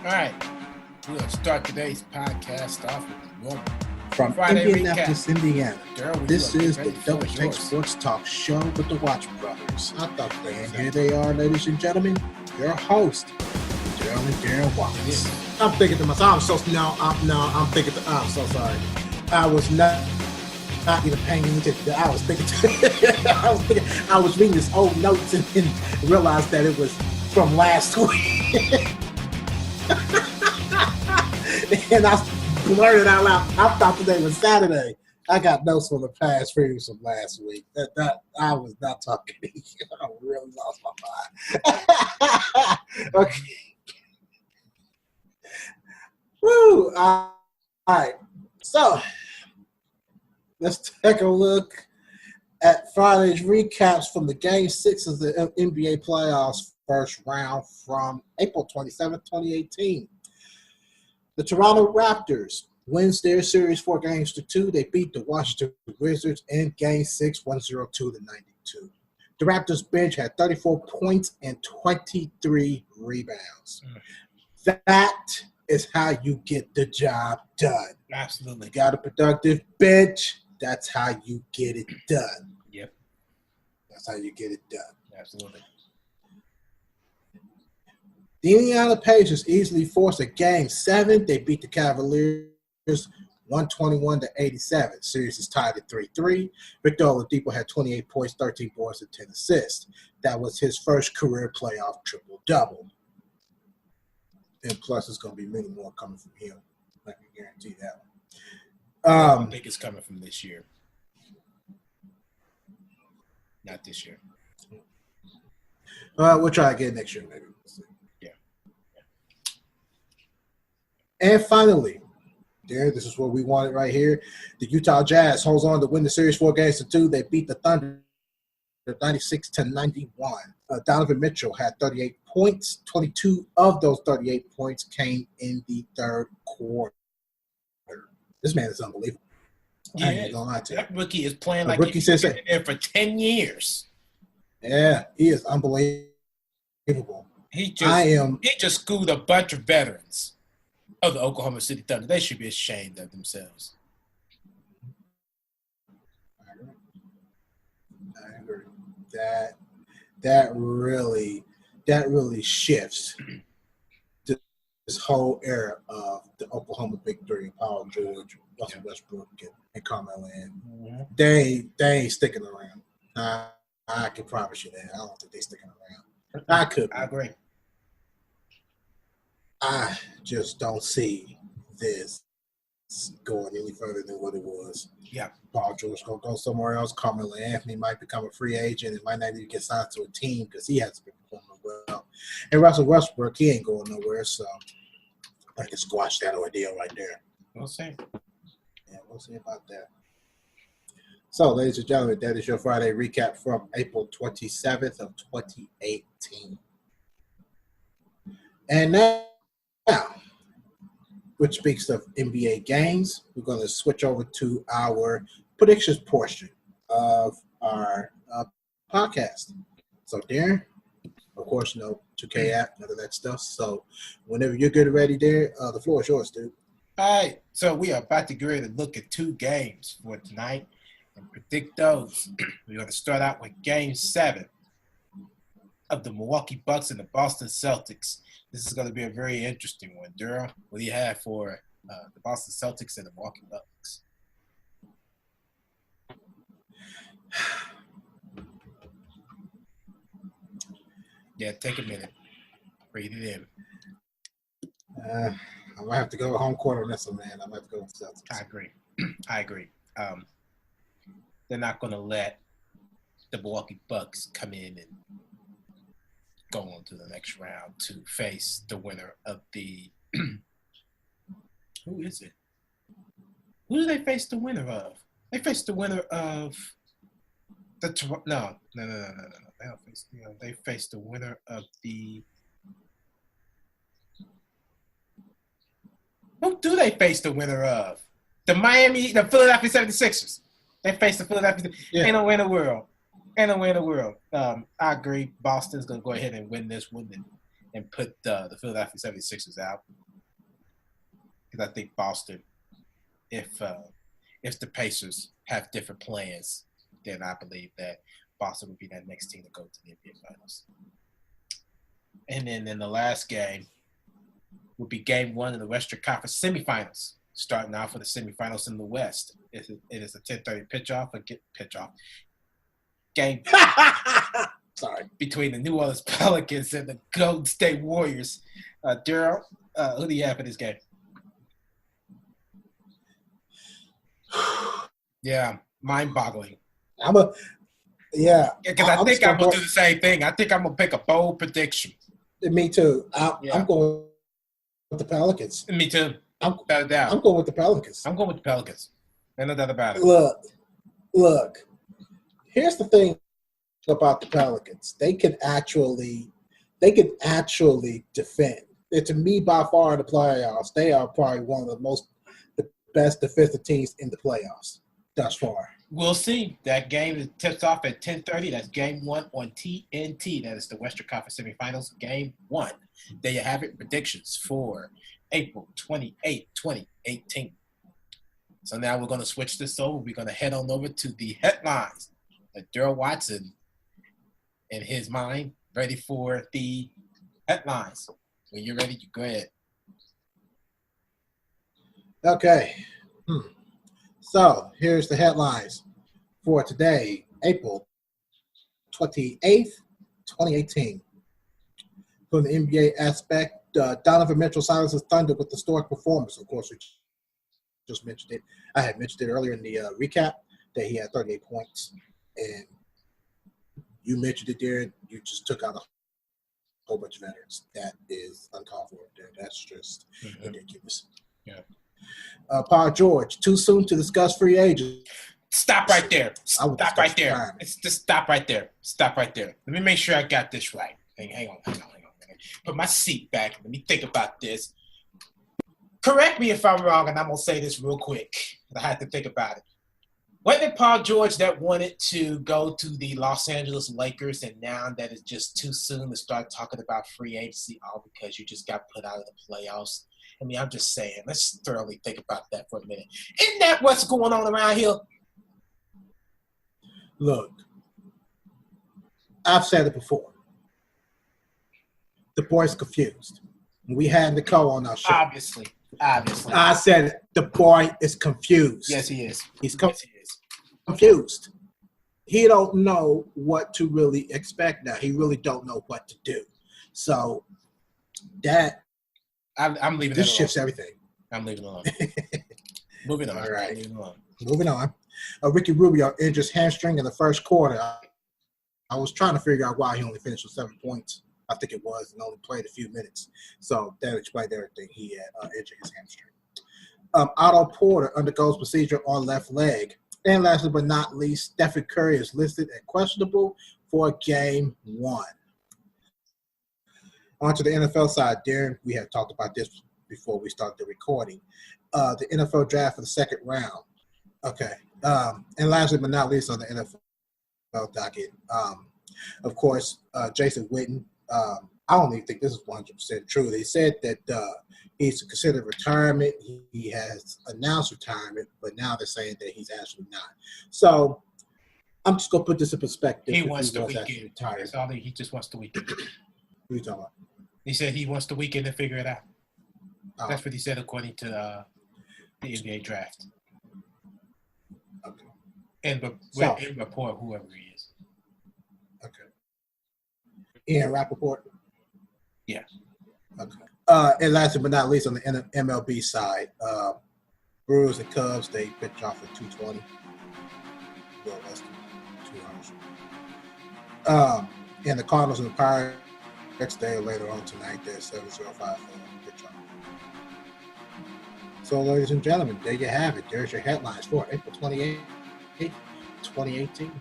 All right, we'll start today's podcast off with the normal From Friday Indianapolis, recap. Indiana. Daryl, This is the Double Take Take Sports Talk Show with the Watch Brothers. And here they are, ladies and gentlemen, your host, Daryl and Darren Watts. I'm thinking to myself, I'm so sorry. I was not even paying attention. I was reading his old notes and realized that it was from last week. And I blurted out loud, I thought today was Saturday. I got notes from the past previews from last week. That I was not talking to you. I really lost my mind. Okay. Woo! All right. So let's take a look at Friday's recaps from the Game 6 of the NBA playoffs first round from April 27, 2018. The Toronto Raptors wins their series 4-2. They beat the Washington Wizards in Game 6, 102-92. The Raptors bench had 34 points and 23 rebounds. That is how you get the job done. Absolutely. You got a productive bench. That's how you get it done. Yep. That's how you get it done. Absolutely. The Indiana Pacers easily forced a Game 7. They beat the Cavaliers 121-87. Series is tied at 3-3. Victor Oladipo had 28 points, 13 boards, and 10 assists. That was his first career playoff triple-double. And plus, there's going to be many more coming from him. I can guarantee that one. I think it's coming from this year. Not this year. We'll try again next year, maybe. Yeah. And finally, this is what we wanted right here. The Utah Jazz holds on to win the series 4-2. They beat the Thunder 96-91. Donovan Mitchell had 38 points. 22 of those 38 points came in the third quarter. This man is unbelievable. I ain't gonna lie to you. That rookie is playing like rookie he's been there for 10 years. Yeah, he is unbelievable. He just schooled a bunch of veterans of the Oklahoma City Thunder. They should be ashamed of themselves. I agree. That really shifts this whole era of the Oklahoma Big Three: Paul George, Russell Westbrook, and Carmelo Anthony. Mm-hmm. They ain't sticking around. I can promise you that. I don't think they're sticking around. I agree. I just don't see this going any further than what it was. Yeah. Paul George going to go somewhere else. Carmelo Anthony might become a free agent. It might not even get signed to a team because he hasn't been performing well. And Russell Westbrook, he ain't going nowhere. So I can squash that ordeal right there. We'll see. Yeah, we'll see about that. So, ladies and gentlemen, that is your Friday recap from April 27th of 2018. And now, which speaks of NBA games, we're going to switch over to our predictions portion of our podcast. So, Darren, of course, 2K app, none of that stuff. So, whenever you're getting ready, Darren, the floor is yours, dude. All right. So, we are about to get ready to look at 2 games for tonight and predict those. We're going to start out with Game 7 of the Milwaukee Bucks and the Boston Celtics. This is going to be a very interesting one. Durham, what do you have for the Boston Celtics and the Milwaukee Bucks? Yeah, take a minute. Breathe it in. I'm going to have to go home court on this one, man. I'm going to have to go with Celtics. I agree. They're not going to let the Milwaukee Bucks come in and go on to the next round to face the winner of the – who is it? Who do they face the winner of? They face the winner of the – no. They don't face – they face the winner of the – who do they face the winner of? The Philadelphia 76ers. They face the Philadelphia – ain't no way in the world. I agree. Boston's going to go ahead and win this one and put the Philadelphia 76ers out. Because I think Boston, if the Pacers have different plans, then I believe that Boston would be that next team to go to the NBA Finals. And then in the last game would be Game 1 of the Western Conference semifinals, starting off with the semifinals in the West. It is a 10:30 pitch-off. Game between the New Orleans Pelicans and the Golden State Warriors. Daryl, who do you have in this game? Yeah, mind-boggling. Because I think I'm going to do the same thing. I think I'm going to pick a bold prediction. Me too. I'm going with the Pelicans. Me too. I'm going with the Pelicans. I'm going with the Pelicans. No doubt about it. Look. Here's the thing about the Pelicans. They can actually defend. And to me, by far in the playoffs, they are probably one of the best defensive teams in the playoffs thus far. We'll see. That game tips off at 10:30. That's Game 1 on TNT. That is the Western Conference Semifinals, Game 1. There you have it. Predictions for April 28, 2018. So now we're going to switch this over. We're going to head on over to the headlines. Daryl Watson, in his mind, ready for the headlines. When you're ready, you go ahead. Okay. So here's the headlines for today, April 28th, 2018. From the NBA aspect, Donovan Mitchell silences Thunder with historic performance. Of course, we just mentioned it. I had mentioned it earlier in the recap that he had 38 points. And you mentioned it there. You just took out a whole bunch of veterans. That is uncalled for there. That's just ridiculous. Yeah. Paul George, too soon to discuss free agents. Stop right there. Stop right there. Just stop right there. Stop right there. Let me make sure I got this right. Hang on. Put my seat back. Let me think about this. Correct me if I'm wrong, and I'm going to say this real quick. I had to think about it. Wasn't it Paul George that wanted to go to the Los Angeles Lakers, and now that it's just too soon to start talking about free agency, all because you just got put out of the playoffs? I mean, I'm just saying, let's thoroughly think about that for a minute. Isn't that what's going on around here? Look, I've said it before. The boy's confused. We had Nicole on our show. Obviously. I said it. The boy is confused. Yes, he is. He's confused. He don't know what to really expect now. He really don't know what to do. So that I'm leaving. This shifts everything. I'm leaving it alone. Moving on. All right. Moving on. Ricky Rubio injures hamstring in the first quarter. I was trying to figure out why he only finished with 7 points. I think it was, and only played a few minutes. So that explained everything. He had injured his hamstring. Otto Porter undergoes procedure on left leg. And lastly but not least, Stephen Curry is listed as questionable for Game 1. On to the NFL side, Darren, we had talked about this before we started the recording. The NFL draft for the second round. Okay. And lastly but not least on the NFL docket, of course, Jason Witten. I don't even think this is 100% true. They said that he's considered retirement. He has announced retirement, but now they're saying that he's actually not. So I'm just going to put this in perspective. He wants the weekend. That's all he just wants the weekend. What are you talking about? He said he wants the weekend to figure it out. That's what he said according to the NBA draft. Okay. And report whoever he is. Okay. Ian Rappaport? Yeah. Okay. And last but not least, on the MLB side, Brewers and Cubs, they pitch off at 2:20. Well, less than 2 hours. And the Cardinals and the Pirates, they later on tonight, they're 7:05 for pitch off. So, ladies and gentlemen, there you have it. There's your headlines for April 28th, 2018.